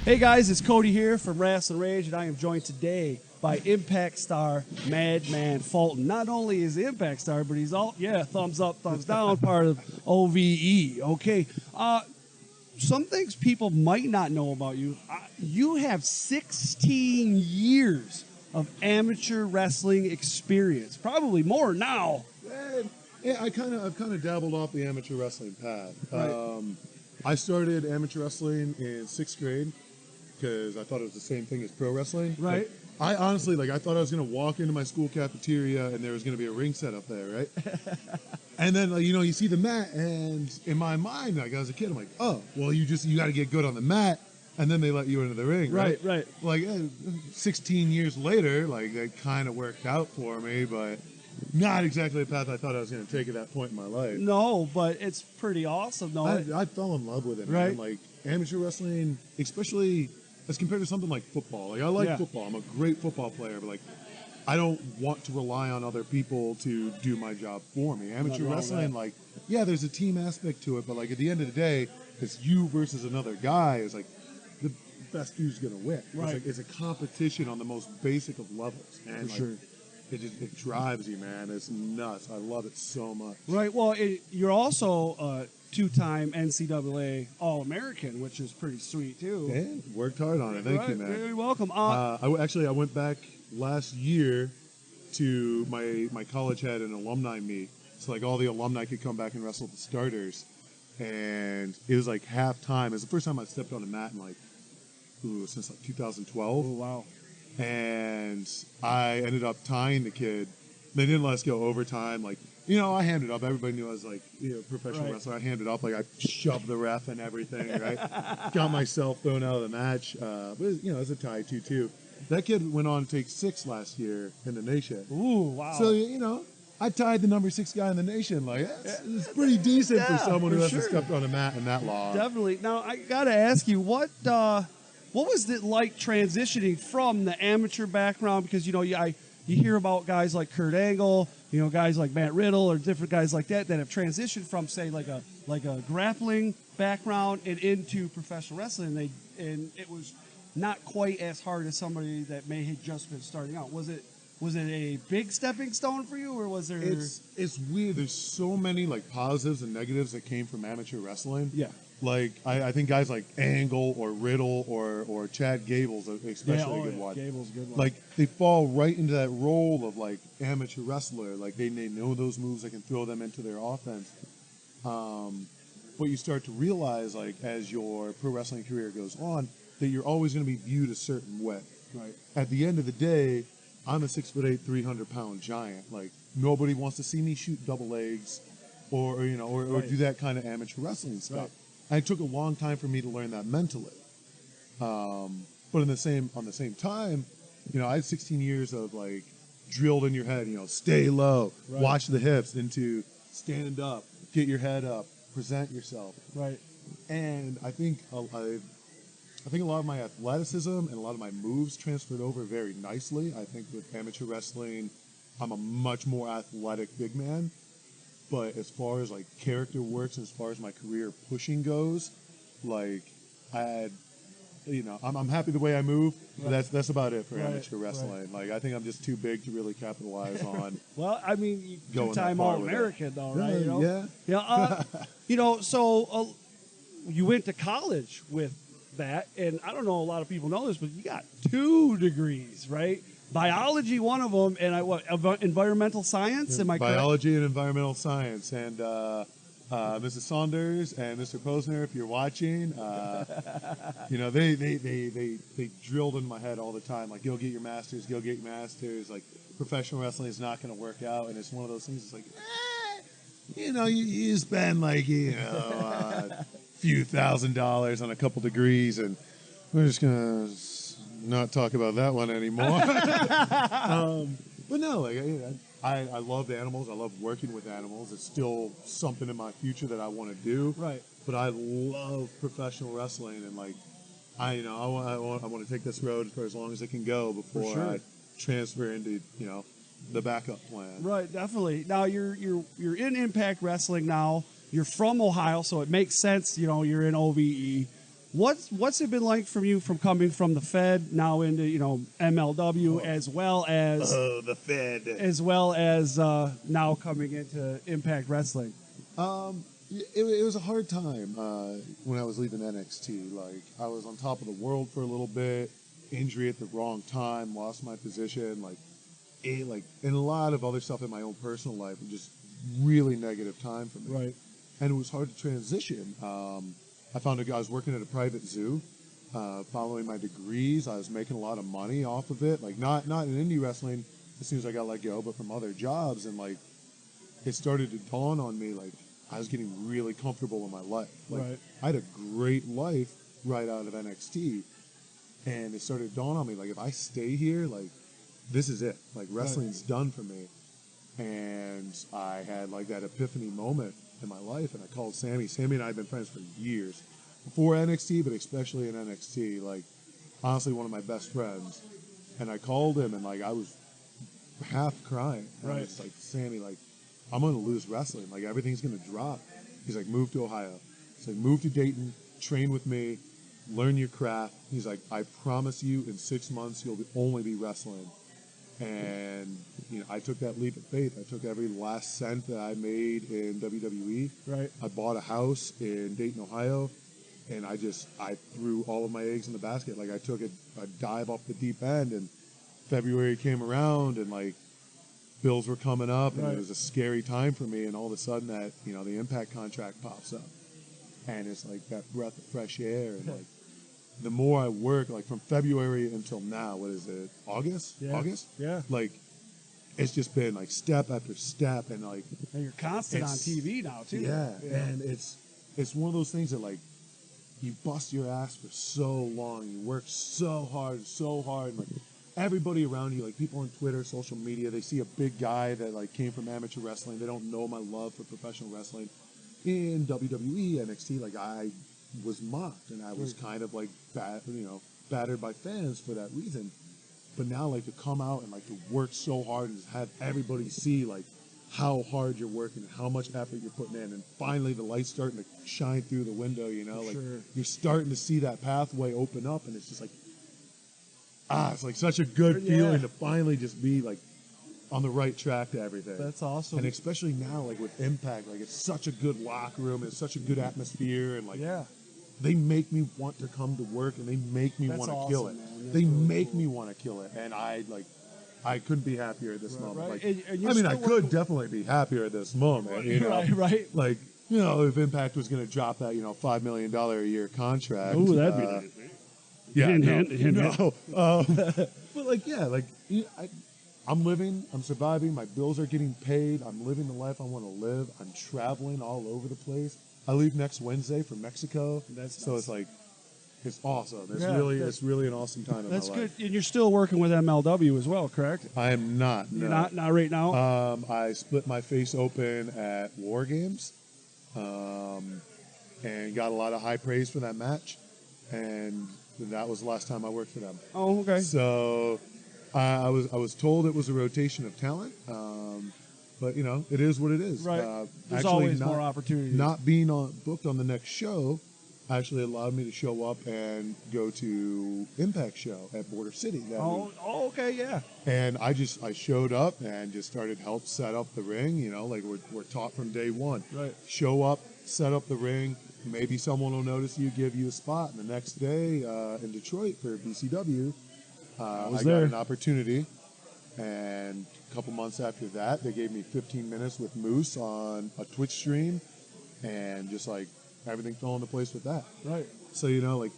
Hey guys, it's Cody here from Rasslin Rage, and I am joined today by Impact star Madman Fulton. Not only is he Impact star, but he's thumbs up, thumbs down, part of OVE. Okay, some things people might not know about you. You have 16 years of amateur wrestling experience, probably more now. Yeah, I've kind of dabbled off the amateur wrestling path. Right. I started amateur wrestling in 6th grade because I thought it was the same thing as pro wrestling. Right. I honestly, I thought I was going to walk into my school cafeteria and there was going to be a ring set up there, right? And then, you see the mat, and in my mind, as a kid, I'm like, oh, well, you got to get good on the mat, and then they let you into the ring, right? Right. 16 years later, that kind of worked out for me, but not exactly the path I thought I was going to take at that point in my life. No, but it's pretty awesome, though. I fell in love with it, right? Man. Amateur wrestling, especially as compared to something like football. I like football. I'm a great football player, but I don't want to rely on other people to do my job for me. Amateur wrestling, there's a team aspect to it, but at the end of the day, it's you versus another guy. It's the best dude's gonna win. Right. It's a competition on the most basic of levels, and for sure. It drives you, man. It's nuts. I love it so much. Right. Well, you're also a two-time NCAA All-American, which is pretty sweet too. Yeah, worked hard on it. Thank you, man. Very welcome. I went back last year to my college had an alumni meet, so all the alumni could come back and wrestle the starters, and it was halftime. It was the first time I stepped on a mat in since 2012. Oh wow! And I ended up tying the kid. They didn't let us go overtime. I handed up. Everybody knew I was professional wrestler. I handed up. I shoved the ref and everything. Right, got myself thrown out of the match. But it was a tie 2-2. That kid went on to take 6 last year in the nation. Ooh, wow. So, I tied the number 6 guy in the nation. It's pretty decent for someone who hasn't stepped on a mat in that long. Definitely. Now, I got to ask you, what was it like transitioning from the amateur background? Because, you hear about guys like Kurt Angle, guys like Matt Riddle or different guys like that have transitioned from, say, like a grappling background and into professional wrestling. And it was not quite as hard as somebody that may have just been starting out. Was it a big stepping stone for you, or was there? It's weird. There's so many positives and negatives that came from amateur wrestling. Yeah. I think guys like Angle or Riddle or Chad Gable's especially a good one. Gable's a good one. They fall right into that role of amateur wrestler. They know those moves. They can throw them into their offense. But you start to realize as your pro wrestling career goes on, that you're always going to be viewed a certain way. Right. At the end of the day, I'm a 6'8", 300-pound giant. Nobody wants to see me shoot double legs, or do that kind of amateur wrestling stuff. Right. And it took a long time for me to learn that mentally. But on the same time, I had 16 years of drilled in your head. Stay low, watch the hips, into stand up, get your head up, present yourself. Right. And I think a lot of my athleticism and a lot of my moves transferred over very nicely. I think with amateur wrestling, I'm a much more athletic big man. But as far as character works, and as far as my career pushing goes, I had, I'm happy the way I move. But that's about it for amateur wrestling. Right. I think I'm just too big to really capitalize on. Well, I mean, two-time All-American, though, right? Yeah. So you went to college with that, and I don't know, a lot of people know this, but you got 2 degrees, right? Biology, one of them, and environmental science. Am I correct? Biology and environmental science, and Mrs. Saunders and Mr. Posner, if you're watching, they drilled in my head all the time, go get your masters, go get your masters. Professional wrestling is not going to work out, and it's one of those things. It's you spend a few $1,000s on a couple degrees, and we're just gonna not talk about that one anymore. But no, I love animals. I love working with animals. It's still something in my future that I want to do. Right. But I love professional wrestling, and I want to take this road for as long as it can go before I transfer into the backup plan. Right, definitely. Now you're in Impact Wrestling now. you're from Ohio, so it makes sense. You know, you're in OVE. What's it been like from you from coming from the Fed now into MLW as well as the Fed, now coming into Impact Wrestling? It was a hard time when I was leaving NXT. Like, I was on top of the world for a little bit, injury at the wrong time, lost my position, and a lot of other stuff in my own personal life. It just really negative time for me. Right. And it was hard to transition. I found I was working at a private zoo, following my degrees. I was making a lot of money off of it. Like, not in indie wrestling as soon as I got let go, but from other jobs. And like, it started to dawn on me, like, I was getting really comfortable in my life. Like, right. I had a great life right out of NXT, and it started to dawn on me, like, if I stay here, like, this is it. Like, wrestling's done for me. And I had like that epiphany moment in my life, and I called Sami. Sami and I have been friends for years, before NXT, but especially in NXT. Like, honestly, one of my best friends. And I called him, and like, I was half crying. And I was like, Sami, like, I'm gonna lose wrestling. Like, everything's gonna drop. He's like, move to Ohio. He's like, move to Dayton, train with me, learn your craft. He's like, I promise you, in 6 months, you'll only be wrestling. And I took that leap of faith. I took every last cent that I made in WWE. Right. I bought a house in Dayton, Ohio, and I threw all of my eggs in the basket. Like, I took a dive off the deep end, and February came around, and like, bills were coming up, and it was a scary time for me. And all of a sudden, that the Impact contract pops up, and it's like that breath of fresh air. And like, the more I work, like, from February until now, what is it, August? Yeah. August? Yeah. Like, it's just been like step after step, and like, and you're constant on TV now too. Yeah, and it's one of those things that, like, you bust your ass for so long, you work so hard, and like, everybody around you, like, people on Twitter, social media, they see a big guy that like came from amateur wrestling. They don't know my love for professional wrestling. In WWE, NXT, like, I was mocked, and I was kind of like battered by fans for that reason. But now, like, to come out and like to work so hard and have everybody see like how hard you're working and how much effort you're putting in, and finally the light's starting to shine through the window, like, you're starting to see that pathway open up, and it's just like, it's like such a good feeling to finally just be like on the right track to everything. That's awesome. And especially now, like, with Impact, like, it's such a good locker room, it's such a good atmosphere, and like, they make me want to come to work, and they make me want to kill it. They make me want to kill it, and I couldn't be happier at this moment. Right. Like, And I could definitely be happier at this moment. Right. Like, if Impact was going to drop that, $5 million a year contract. Ooh, that'd be nice. But like, I'm living, I'm surviving, my bills are getting paid, I'm living the life I want to live, I'm traveling all over the place. I leave next Wednesday for Mexico, so it's like, it's awesome. It's really an awesome time in my life. That's good. And you're still working with MLW as well, correct? I am not. No. You're not right now? I split my face open at War Games, and got a lot of high praise for that match, and that was the last time I worked for them. Oh, okay. So I was told it was a rotation of talent, but it is what it is. Right. There's always more opportunities. Not being booked on the next show actually allowed me to show up and go to Impact show at Border City. Okay, yeah. And I showed up and just started help set up the ring. Like, we're taught from day one. Right. Show up, set up the ring. Maybe someone will notice you, give you a spot. And the next day in Detroit for BCW, I got an opportunity. And a couple months after that, they gave me 15 minutes with Moose on a Twitch stream, and just like everything fell into place with that. Right. So, like,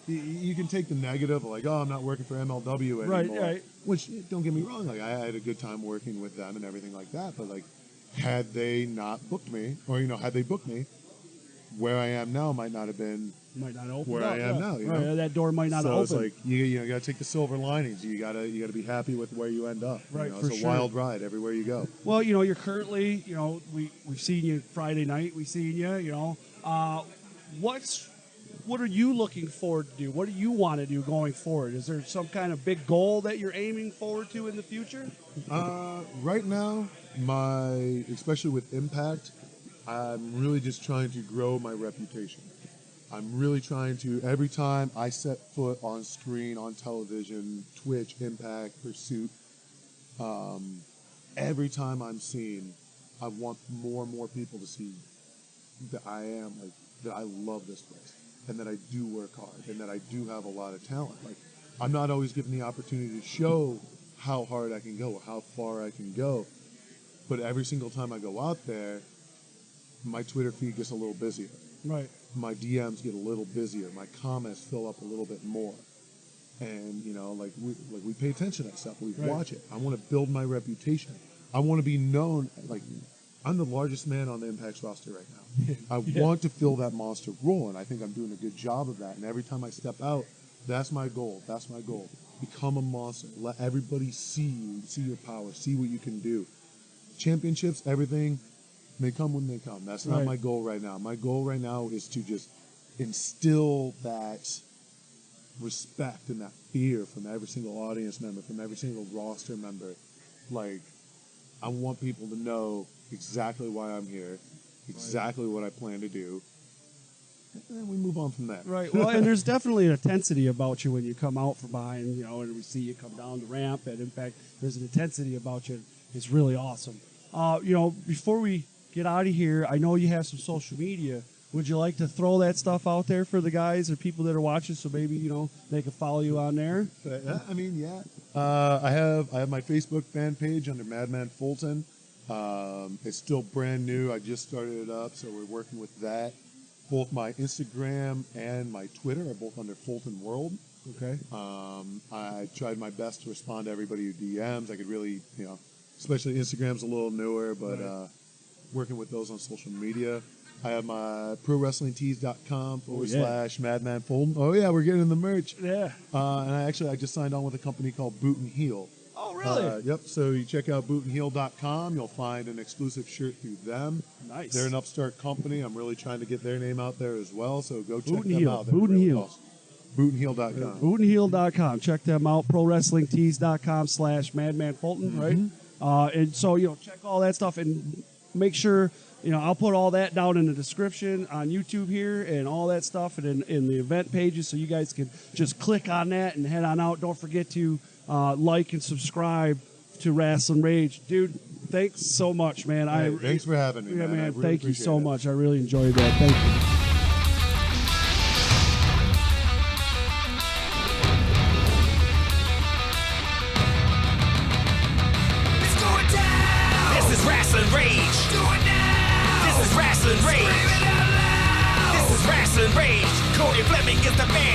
you can take the negative, like, oh, I'm not working for MLW anymore. Right. Which, don't get me wrong, like, I had a good time working with them and everything like that. But like, had they not booked me, or had they booked me, where I am now might not have been where I am now. That door might not open. So it's like you got to take the silver linings. You got to be happy with where you end up. Right. It's a wild ride everywhere you go. Well, you're currently, we've seen you Friday night. We've seen you. What are you looking forward to do? What do you want to do going forward? Is there some kind of big goal that you're aiming forward to in the future? Right now, especially with Impact, I'm really just trying to grow my reputation. I'm really trying to, every time I set foot on screen, on television, Twitch, Impact, Pursuit, every time I'm seen, I want more and more people to see that that I love this place, and that I do work hard, and that I do have a lot of talent. Like, I'm not always given the opportunity to show how hard I can go or how far I can go, but every single time I go out there, my Twitter feed gets a little busier. Right. My DMs get a little busier. My comments fill up a little bit more. And, you know, we pay attention to that stuff. We watch it. I want to build my reputation. I want to be known. Like, I'm the largest man on the Impact's roster right now. I want to fill that monster role, and I think I'm doing a good job of that. And every time I step out, that's my goal. That's my goal. Become a monster. Let everybody see you, see your power, see what you can do. Championships, everything, they come when they come. That's not my goal right now. My goal right now is to just instill that respect and that fear from every single audience member, from every single roster member. Like, I want people to know exactly why I'm here, exactly what I plan to do, and then we move on from that. Right. Well, and there's definitely an intensity about you when you come out from behind, you know, and we see you come down the ramp at Impact. There's an intensity about you. It's really awesome. You know, before we get out of here, I know you have some social media. Would you like to throw that stuff out there for the guys or people that are watching, so maybe, you know, they can follow you on there? I mean, yeah. I have my Facebook fan page under Madman Fulton. It's still brand new. I just started it up, so we're working with that. Both my Instagram and my Twitter are both under Fulton World. Okay. I tried my best to respond to everybody who DMs. I could really, you know, especially Instagram's a little newer, but working with those on social media. I have my ProWrestlingTees.com / Madman Fulton. Oh, yeah, we're getting the merch. Yeah. And I just signed on with a company called Boot and Heel. Oh, really? Yep. So you check out bootandheel.com. You'll find an exclusive shirt through them. Nice. They're an upstart company. I'm really trying to get their name out there as well. So go check Boot and them Heel. out. Boot and Heel. Awesome. Bootandheel.com. Bootandheel.com. Check them out. ProWrestlingTees.com / Madman Fulton, right? And so, you know, check all that stuff and make sure, you know, I'll put all that down in the description on YouTube here and all that stuff and in the event pages, so you guys can just click on that and head on out. Don't forget to like and subscribe to Rasslin Rage. Dude, thanks so much, man. Hey, thanks for having me, man. I really Thank you so appreciate it. much. I really enjoyed that. Thank you. This is Rasslin Rage. Do it now. This is Rasslin Rage. Scream it out loud. This is Rasslin Rage. Cody Fleming is the man.